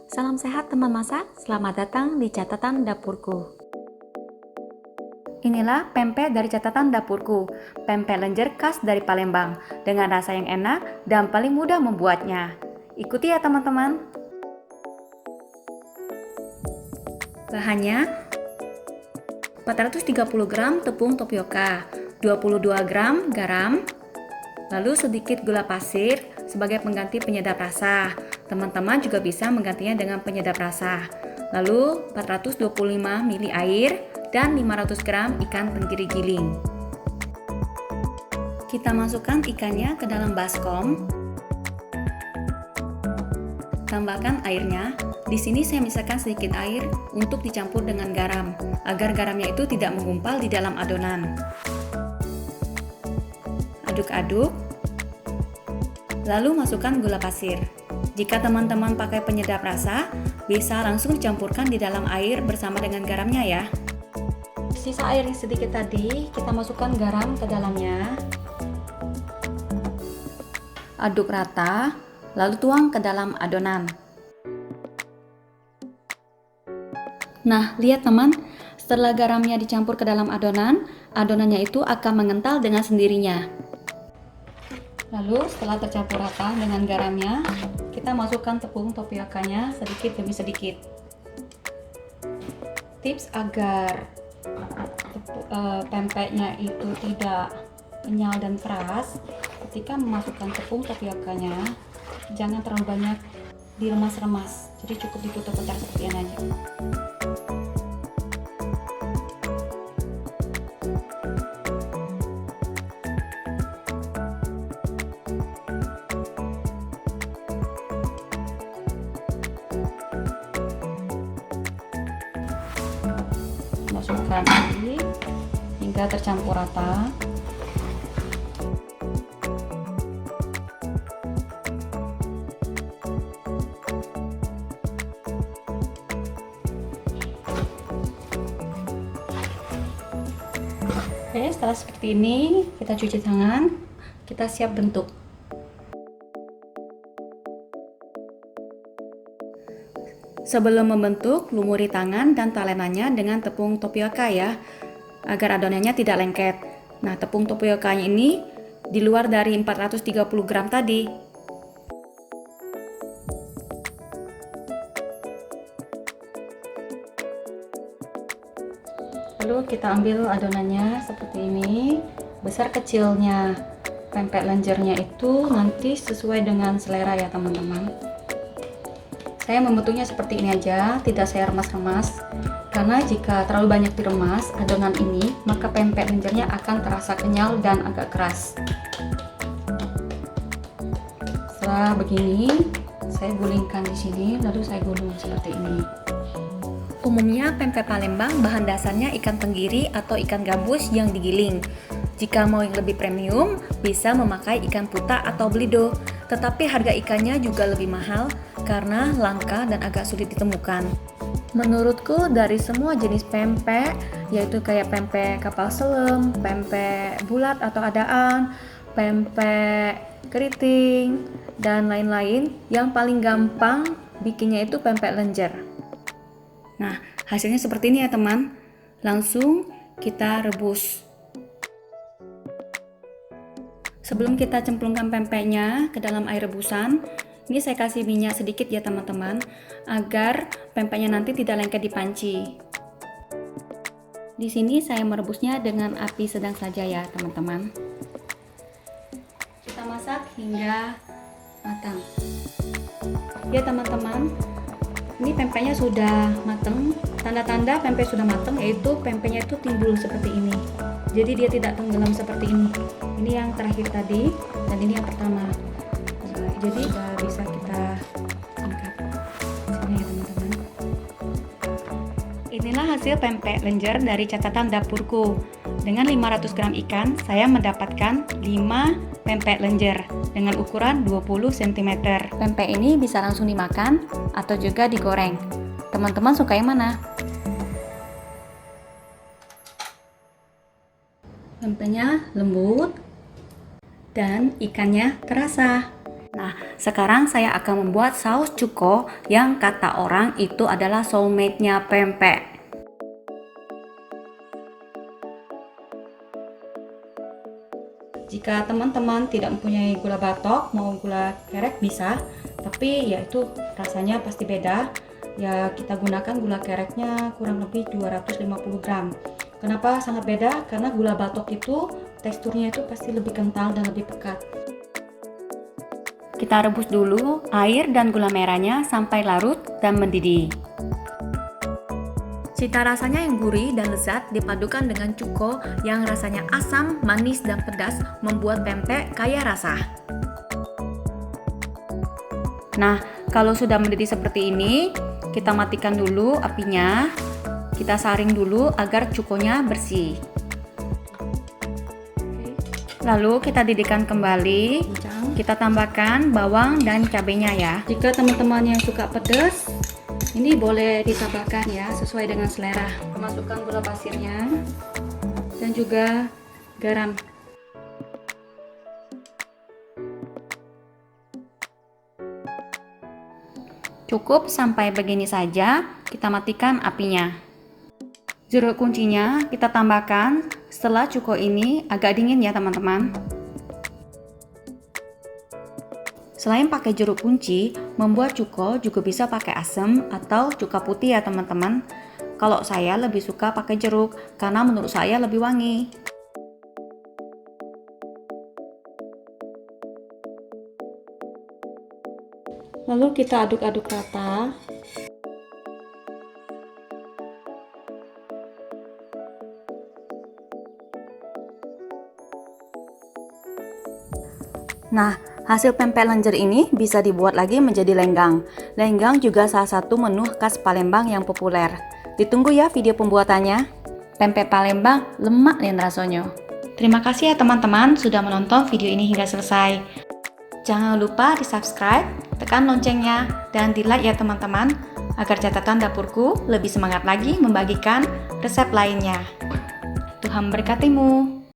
Salam sehat teman masak, selamat datang di catatan dapurku. Inilah pempek dari catatan dapurku, pempek lenjer khas dari Palembang, dengan rasa yang enak dan paling mudah membuatnya. Ikuti ya teman-teman. Bahannya 430 gram tepung tapioka, 22 gram garam, lalu sedikit gula pasir sebagai pengganti penyedap rasa. Teman-teman juga bisa menggantinya dengan penyedap rasa. Lalu 425 ml air dan 500 gram ikan tenggiri giling. Kita masukkan ikannya ke dalam baskom. Tambahkan airnya. Di sini saya misalkan sedikit air untuk dicampur dengan garam, agar garamnya itu tidak menggumpal di dalam adonan. Aduk-aduk. Lalu masukkan gula pasir. Jika teman-teman pakai penyedap rasa, bisa langsung dicampurkan di dalam air bersama dengan garamnya ya. Sisa air yang sedikit tadi, kita masukkan garam ke dalamnya. Aduk rata, lalu tuang ke dalam adonan. Nah, lihat teman, setelah garamnya dicampur ke dalam adonan, adonannya itu akan mengental dengan sendirinya. Lalu setelah tercampur rata dengan garamnya, kita masukkan tepung tapiokanya sedikit demi sedikit. Tips agar pempeknya itu tidak kenyal dan keras, ketika memasukkan tepung tapiokanya, jangan terlalu banyak diremas-remas, jadi cukup diputar-putar seperti ini aja. Masukkan lagi hingga tercampur rata. Oke, setelah seperti ini kita cuci tangan, kita siap bentuk. Sebelum membentuk, lumuri tangan dan talenannya dengan tepung tapioka ya, agar adonannya tidak lengket. Nah, tepung tapiokanya ini di luar dari 430 gram tadi. Lalu kita ambil adonannya seperti ini, besar kecilnya pempek lenjernya itu nanti sesuai dengan selera ya teman-teman. Saya membentuknya seperti ini aja, tidak saya remas-remas, karena jika terlalu banyak diremas adonan ini, maka pempek lenjernya akan terasa kenyal dan agak keras. Setelah begini, saya gulingkan di sini, lalu saya gulung seperti ini. Umumnya pempek Palembang bahan dasarnya ikan tenggiri atau ikan gabus yang digiling. Jika mau yang lebih premium, bisa memakai ikan puta atau belido. Tetapi harga ikannya juga lebih mahal karena langka dan agak sulit ditemukan. Menurutku dari semua jenis pempek, yaitu kayak pempek kapal selam, pempek bulat atau adaan, pempek keriting, dan lain-lain, yang paling gampang bikinnya itu pempek lenjer. Nah, hasilnya seperti ini ya teman. Langsung kita rebus. Sebelum kita cemplungkan pempeknya ke dalam air rebusan, ini saya kasih minyak sedikit ya teman-teman, agar pempeknya nanti tidak lengket di panci. Di sini saya merebusnya dengan api sedang saja ya teman-teman. Kita masak hingga matang. Ya teman-teman, ini pempeknya sudah matang. Tanda-tanda pempek sudah matang yaitu pempeknya itu timbul seperti ini. Jadi dia tidak tenggelam seperti ini. Ini yang terakhir tadi dan ini yang pertama. Jadi sudah bisa kita angkat. Sini ya teman-teman. Inilah hasil pempek lenjer dari catatan dapurku. Dengan 500 gram ikan, saya mendapatkan 5 pempek lenjer dengan ukuran 20 cm. Pempek ini bisa langsung dimakan atau juga digoreng. Teman-teman suka yang mana? Pempeknya lembut dan ikannya terasa. Nah, sekarang saya akan membuat saus cuko yang kata orang itu adalah soulmate-nya pempek. Jika teman-teman tidak mempunyai gula batok, mau gula kerek bisa, tapi ya itu rasanya pasti beda. Ya kita gunakan gula kereknya kurang lebih 250 gram. Kenapa sangat beda? Karena gula batok itu teksturnya itu pasti lebih kental dan lebih pekat. Kita rebus dulu air dan gula merahnya sampai larut dan mendidih. Cita rasanya yang gurih dan lezat dipadukan dengan cuko yang rasanya asam, manis, dan pedas membuat pempek kaya rasa. Nah, kalau sudah mendidih seperti ini, kita matikan dulu apinya. Kita saring dulu agar cukonya bersih. Lalu kita didihkan kembali. Kita tambahkan bawang dan cabenya ya. Jika teman-teman yang suka pedas, ini boleh ditambahkan ya, sesuai dengan selera. Masukkan gula pasirnya dan juga garam. Cukup sampai begini saja, kita matikan apinya. Jeruk kuncinya kita tambahkan setelah cuko ini agak dingin ya teman-teman. Selain pakai jeruk kunci, membuat cuko juga bisa pakai asam atau cuka putih ya teman-teman. Kalau saya lebih suka pakai jeruk karena menurut saya lebih wangi. Lalu kita aduk-aduk rata. Nah, hasil pempek lenjer ini bisa dibuat lagi menjadi lenggang. Lenggang juga salah satu menu khas Palembang yang populer. Ditunggu ya video pembuatannya. Pempek Palembang lemak dan rasanya. Terima kasih ya teman-teman sudah menonton video ini hingga selesai. Jangan lupa di subscribe, tekan loncengnya, dan di like ya teman-teman, agar catatan dapurku lebih semangat lagi membagikan resep lainnya. Tuhan berkatimu.